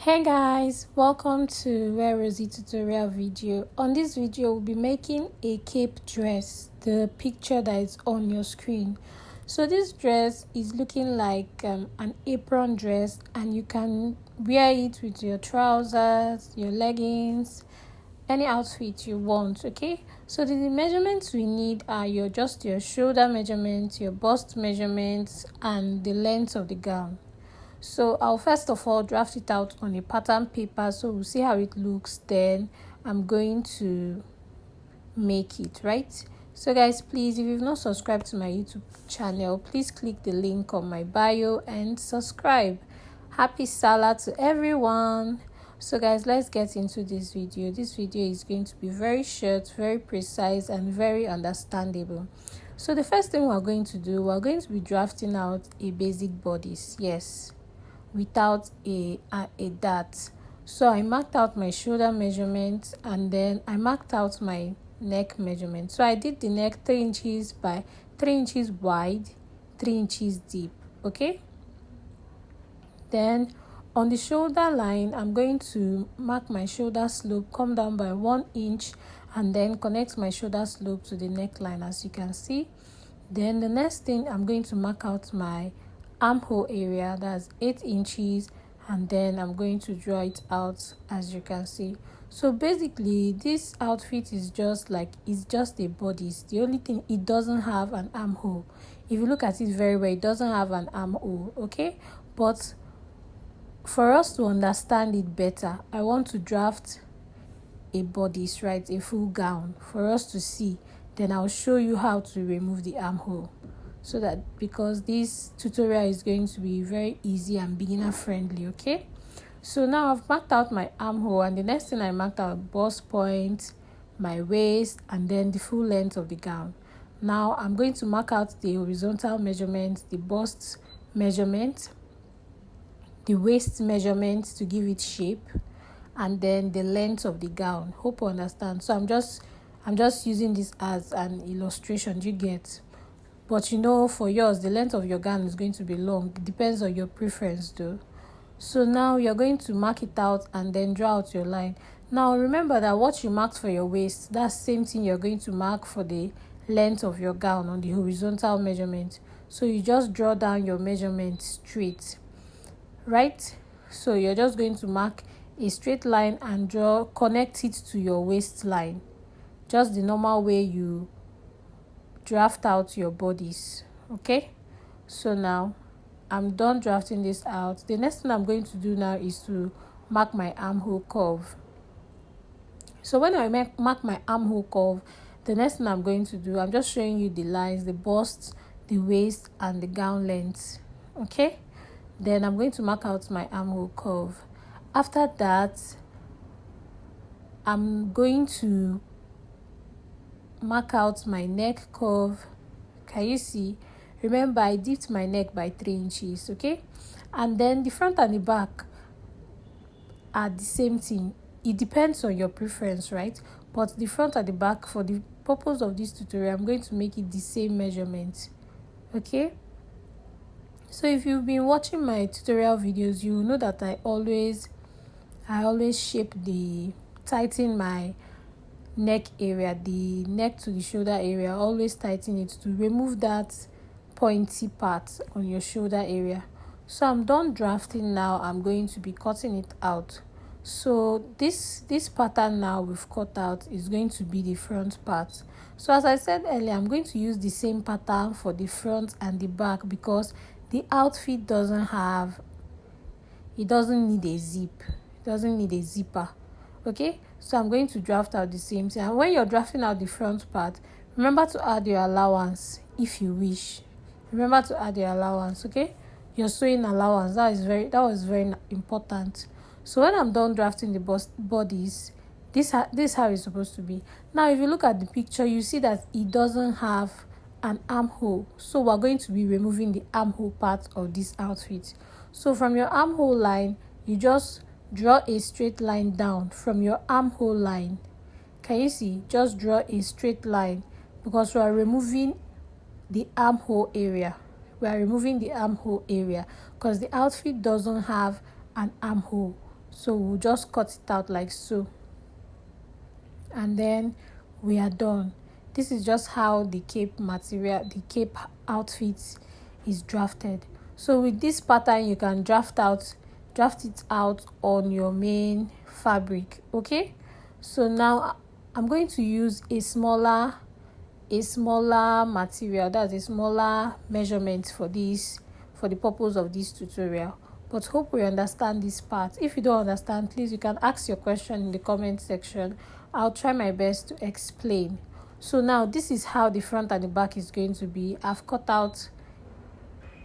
Hey guys, welcome to Wear Rosie tutorial video. On this video, we'll be making a cape dress, the picture that is on your screen. So this dress is looking like an apron dress, and you can wear it with your trousers, your leggings, any outfit you want. Okay, so the measurements we need are your shoulder measurements, your bust measurements, and the length of the gown. So I'll first of all draft it out on a pattern paper, so we'll see how it looks. Then I'm going to make it, right? So guys, please, if you've not subscribed to my YouTube channel, please click the link on my bio and subscribe. Happy Salah to everyone. So guys, let's get into this video. This video is going to be very short, very precise, and very understandable. So the first thing we're going to do, we're going to be drafting out a basic bodice. Yes, without a dart. So I marked out my shoulder measurement, and then I marked out my neck measurement. So I did the neck 3 inches by 3 inches wide, 3 inches deep. Okay, then on the shoulder line, I'm going to mark my shoulder slope, come down by 1 inch, and then connect my shoulder slope to the neckline, as you can see. Then the next thing, I'm going to mark out my armhole area, that's 8 inches, and then I'm going to draw it out, as you can see. So basically, this outfit is just a bodice. The only thing, it doesn't have an armhole. If you look at it very well, it doesn't have an armhole. Okay, but for us to understand it better, I want to draft a bodice, right, a full gown, for us to see. Then I'll show you how to remove the armhole, so that, because this tutorial is going to be very easy and beginner friendly. Okay, so now I've marked out my armhole, and the next thing I marked out bust point, my waist, and then the full length of the gown. Now I'm going to mark out the horizontal measurement, the bust measurement, the waist measurement to give it shape, and then the length of the gown. Hope you understand. So I'm just using this as an illustration, you get. But you know, for yours, the length of your gown is going to be long. It depends on your preference though. So now you're going to mark it out and then draw out your line. Now remember that what you marked for your waist, that same thing you're going to mark for the length of your gown on the horizontal measurement. So you just draw down your measurement straight, right? So you're just going to mark a straight line and connect it to your waistline, just the normal way you draft out your bodies. Okay, so now I'm done drafting this out. The next thing I'm going to do now is to mark my armhole curve. So when I mark my armhole curve, the next thing I'm going to do, I'm just showing you the lines, the bust, the waist, and the gown length. Okay, then I'm going to mark out my armhole curve. After that, I'm going to mark out my neck curve. Can you see? Remember, I dipped my neck by 3 inches. Okay, and then the front and the back are the same thing. It depends on your preference, right? But the front and the back, for the purpose of this tutorial, I'm going to make it the same measurement. Okay, so if you've been watching my tutorial videos, you will know that I always tighten my neck area, the neck to the shoulder area, always tighten it to remove that pointy part on your shoulder area. So I'm done drafting now. I'm going to be cutting it out. So this pattern now we've cut out is going to be the front part. So as I said earlier, I'm going to use the same pattern for the front and the back, because the outfit doesn't need a zip. It doesn't need a zipper. Okay, so I'm going to draft out the same thing. And when you're drafting out the front part, remember to add your allowance if you wish. Remember to add your allowance. Okay, your sewing allowance, that was very important. So when I'm done drafting the bodies, this is how it's supposed to be. Now if you look at the picture, you see that it doesn't have an armhole, so we're going to be removing the armhole part of this outfit. So from your armhole line, you just draw a straight line down from your armhole line. Can you see? Just draw a straight line, because we are removing the armhole area. Because the outfit doesn't have an armhole. So we'll just cut it out like so, and then we are done. This is just how the cape material, the cape outfit is drafted. So with this pattern, you can draft it out on your main fabric. Okay, so now I'm going to use a smaller material, that's a smaller measurement for this, for the purpose of this tutorial. But hope we understand this part. If you don't understand, please, you can ask your question in the comment section. I'll try my best to explain. So now this is how the front and the back is going to be. I've cut out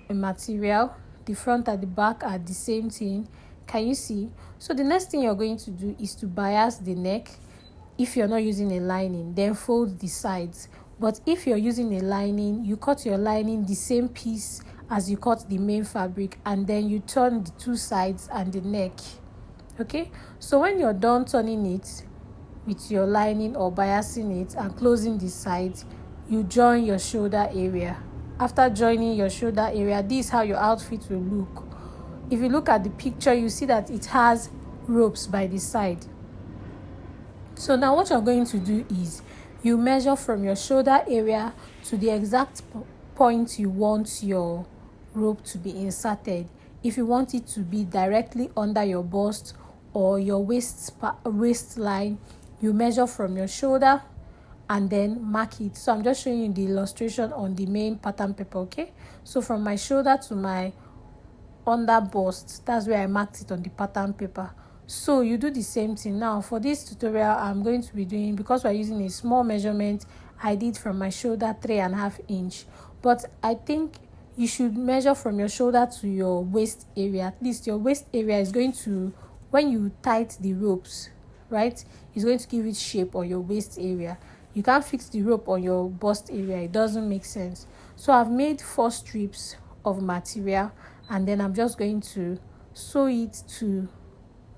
a material. The front and the back are the same thing. Can you see? So the next thing you're going to do is to bias the neck. If you're not using a lining, then fold the sides. But if you're using a lining, you cut your lining the same piece as you cut the main fabric, and then you turn the two sides and the neck. Okay, so when you're done turning it with your lining or biasing it and closing the sides, you join your shoulder area. After joining your shoulder area, this is how your outfit will look. If you look at the picture, you see that it has ropes by the side. So now what you're going to do is you measure from your shoulder area to the exact point you want your rope to be inserted. If you want it to be directly under your bust or your waistline, you measure from your shoulder and then mark it. So I'm just showing you the illustration on the main pattern paper. Okay, so from my shoulder to my under bust, that's where I marked it on the pattern paper. So you do the same thing. Now for this tutorial, I'm going to be doing, because we're using a small measurement, I did from my shoulder 3.5 inch, but I think you should measure from your shoulder to your waist area. At least your waist area is going to, when you tight the ropes, right, it's going to give it shape on your waist area. You can't fix the rope on your bust area, it doesn't make sense. So I've made 4 strips of material, and then I'm just going to sew it to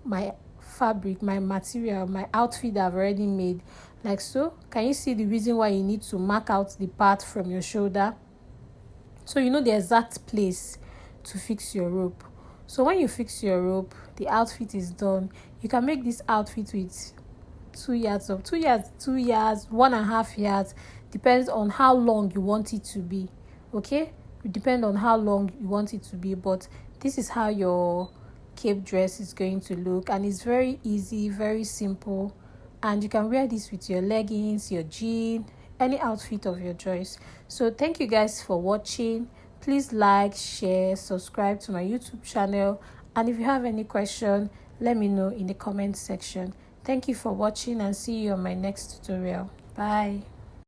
my fabric, my material, my outfit that I've already made, like so. Can you see the reason why you need to mark out the part from your shoulder, so you know the exact place to fix your rope? So when you fix your rope, the outfit is done. You can make this outfit with 2 yards, 1.5 yards, depends on how long you want it to be. Okay, it depends on how long you want it to be, but this is how your cape dress is going to look, and it's very easy, very simple, and you can wear this with your leggings, your jean, any outfit of your choice. So thank you guys for watching. Please like, share, subscribe to my YouTube channel, and if you have any question, let me know in the comment section. Thank you for watching, and see you on my next tutorial. Bye.